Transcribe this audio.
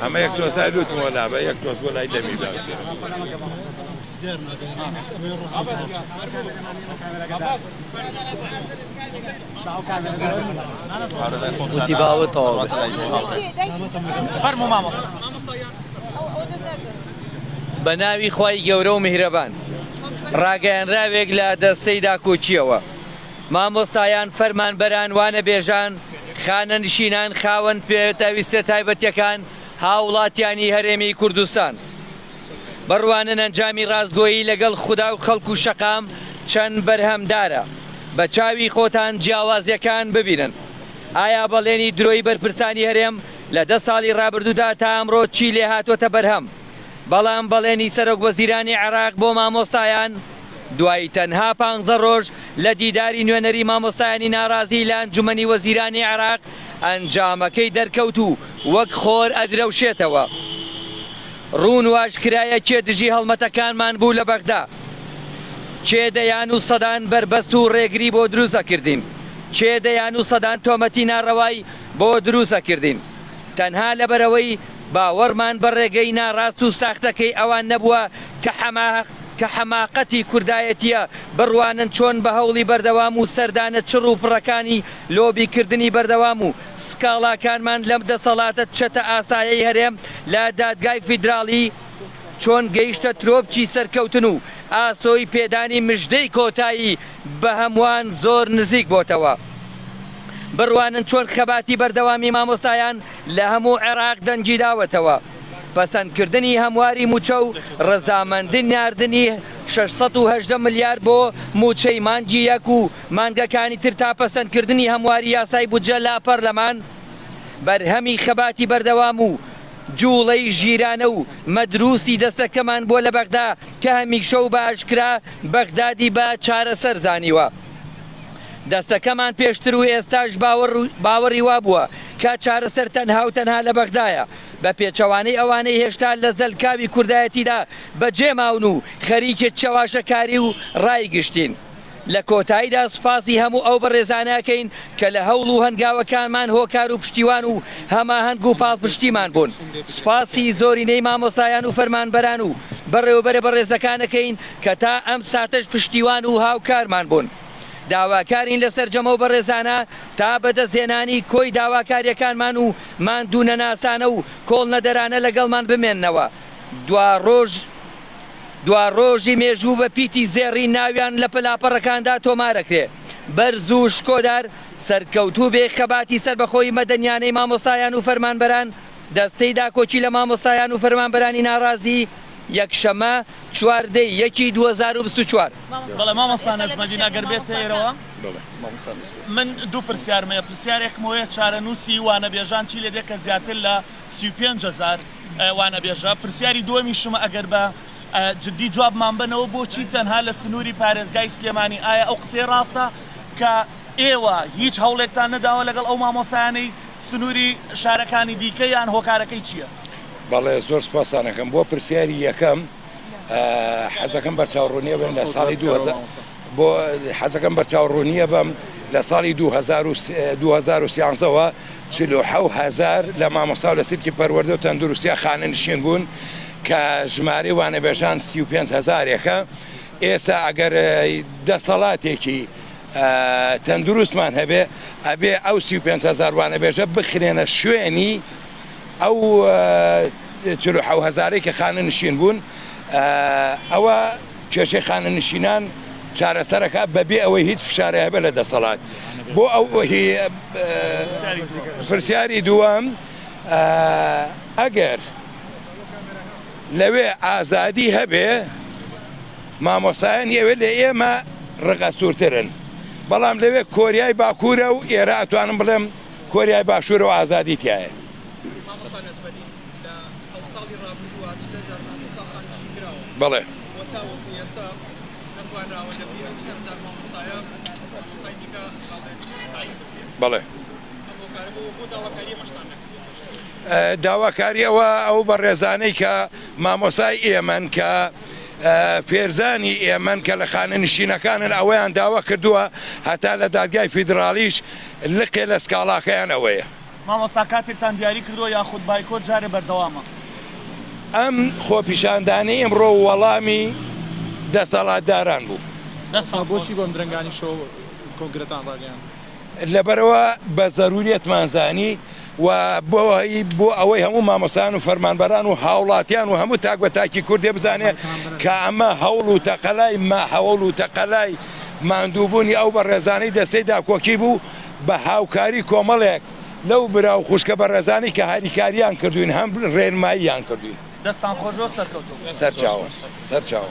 ئەمە یەک دۆزای لوتمەوە لابە یەک دۆز بۆ لای دەمی باوسێ وتی باوەتەوە فەرموو مامۆستا. بە ناوی خوای گەورە و میهرەبان ڕاگەیاندراوێک لە دەستەیدا کۆچیەوە مامۆستایان فەرمانبەران وانە بێژان خانە نشینان خاوەن پێویستە تایبەتیەکان هاوڵاتیانی هەرێمی کوردستان بڕوانن ئەنجامی ڕازگۆیی لەگەڵ خودا و خەڵک و شەقام چەند بەرهەمدارە بە چاوی خۆتان جیاوازیەکان ببینن ئایا بەڵێنی درۆی بەرپرسانی هەرێم لە 10 ساڵی ڕابردوودا تا ئەمڕۆ چی لێ هاتۆتە بەرهەم بەڵام بەڵێنی سەرۆک وەزیرانی عێراق بۆ مامۆستایان دوای تەنها 15 ڕۆژ لە دیداری نوێنەری مامۆستایانی ناڕازی لە ئەنجومەنی وەزیرانی عێراق ئەنجامەکەی دەرکەوت و وەک خۆر ئەدرەوشێتەوە ڕوون واشکرایە چێ دژی هەڵمەتەکانمان بوو لە بەغدا چێ دەیان و سەدان بربەست و ڕێگری بۆ دروستەکردین چێ دەیان و سەدان تۆمەتی ناڕەوای بۆ دروستەکردین تەنها لەبەرەوەی باوەڕمان بە ڕێگەی ناڕاست و ساختەکەی ئەوان نەبووە کە حەماقەتی کوردایەتیە بڕوانن چۆن بە هەوڵی بەردەوام و سەردانە چڕ و پڕەکانی لۆبیکردنی بەردەوام و سکاڵاکانمان لەم دەسەڵاتە چەتە ئاسایەی هەرێم لە دادگای فیدراڵی چۆن گەیشتە ترۆپچی سەرکەوتن و ئاسۆی پێدانی مژدەی کۆتایی بە هەمووان زۆر نزیک بۆتەوە بڕوانن چۆن خەباتی بەردەوامی مامۆستایان لە هەموو عێراق دەنجی داوەتەوە پەسەندکردنی هەمواری موچە و ڕەزامەندی ناردنی 680 ملیار بۆ موچەی مانگی یەک و مانگەکانی تر تا پەسەندکردنی هەمواری یاسای بودجە لا پەرلەمان بەرهەمی خەباتی بەردەوام و جوڵەی ژیرانە و مەدروسی دەستەکەمان بۆ لە بەغدا کە هەمیشە و بە ئاشکرا بەغدادی بە چارەسەر زانیوە دەستەکەمان پێشتر و ئێستاش باوەڕی وا بووە کە چارەسەر تەنها و تەنها لە بەغدایە بە پێچەوانەی ئەوانەی هێشتا لە زەلکاوی کوردایەتیدا بەجێماون و خەریکە چەواشەکاری و ڕایگشتین لە کۆتاییدا سوپاسی هەموو ئەو بەڕێزانەکەین کە لە هەوڵ و هەنگاوەکانمان هۆکار و پشتیوان و هەماهەنگ و پاڵپشتیمان بوون سوپاسی زۆرینەی مامۆستایان و فەرمانبەران و بەڕێوەبەرە بەڕێزەکانەکەین کە تا ئەم ساتەش پشتیوان و هاوکارمان بوون داواکارین لەسەر جەمە و بەڕێزانە تا بەدەستهێنانی کۆی داواکاریەکانمان و ماندوونە ناسانە و کۆڵ نەدەرانە لەگەڵمان بمێننەوە دوا ڕۆژی مێژوو بە پیتی زێڕی ناویان لە پلاپەڕەکاندا تۆمارەکرێ بەرز و شکۆدار سەرکەوتوو بێ خەباتی سەربەخۆی مەدەنیانەی مامۆستایان و فەرمانبەران دەستەی داکۆچی لە مامۆستایان و فەرمانبەرانی ناڕازی یەکشەمە 4/1/2024 بەڵێ مامۆستا نەجمەدین ئەگەر بێتە ئێرەوە من دوو پرسیارمەیە پرسیارێکمەوەیە چارەنووسی وانەبێژان چی لێ دێکە زیاتر لە 35,000 وانەبێژە پرسیاری دووەمیشمە ئەگەر بە جددی جوابمان بنەوە بۆچی تەنها لە سنووری پارێزگای سلێمانی ئایا ئەو قسەی ڕاستە کە ئێوە هیچ هەوڵێکتان نەداوە لەگەڵ ئەو مامۆستایانەی سنووری شارەکانی دیکە یان هۆکارەکەی چییە؟ بەڵێ زۆر سوپاسانەکەم بۆ پرسیاری یەکەم حەزەکەم بەرچاوڕوونیە بم لە ساڵی 2000 بۆ حەزەکەم بەرچاوڕوونیە بم لە ساڵی 2013ەوە 47,000 لە مامۆستا و لە سیرکی پەروەردە و تەندروستیا خانە نشین بوون کە ژمارەی وانەبێژان 35,000ێکە ئێستا ئەگەر دەسەڵاتێکی تەندروستمان هەبێ ئەبێ ئەو 35,000 وانەبێژە بخرێنە شوێنی ئەو 47,000 کە خانە نشین بوون ئەوە کێشەی خانە نشینان چارەسەرەکە بەبێ ئەوەی هیچ فشارە هەبێ لە دەسەڵات بۆ ئەو پرسیاری دووەم ئەگەر لەوێ ئازادی هەبێ مامۆستایان ئێوە لە ئێمە ڕقە سوورترن بەڵام لەوێ کۆریای باکوورە و ئێرە ئەتوانم بڵێم کۆریای باشوورە و ئازادی تایە بەڵێ بەڵێ داواکاریەوە ئەو بەڕێزانەی کە مامۆسای ئێمەن کە فێرزانی ئێمەن کە لە خانە نشینەکانن ئەوەیان داوا کردووە هەتا لە دادگای فیدراڵیش لقێ لە سکاڵاکەیان ئەوەیە مامۆستا کاتێکتان دیاری کردو یاخود بایکۆت جارێ بەردەوامە ئەم خۆپیشاندانەی ئەمڕۆ وەڵامی دەسەڵاتداران بوو بۆچی بۆم درنگانی شۆ کۆنگرەتان ڕاگەیان لەبەرەوە بە زەروریەتمانزانی و بۆ ئەوەی هەموو مامۆستان و فەرمانبەران و هاوڵاتیان و هەموو تاک بە تاکی کوردێ بزانێ کە ئەمە هەوڵ و تەقەلای هەوڵ و تەقەلای ماندووبوونی ئەو بە ڕێزانەی دەستەی داکۆکی بوو بە هاوکاری کۆمەڵێک لەو برا و خوشکە بە ڕێزانی کە هاریکاریان کردوین هەم ڕێنماییان کردوین دەستان خۆشەوە سەرکەوتوو سەرچاوە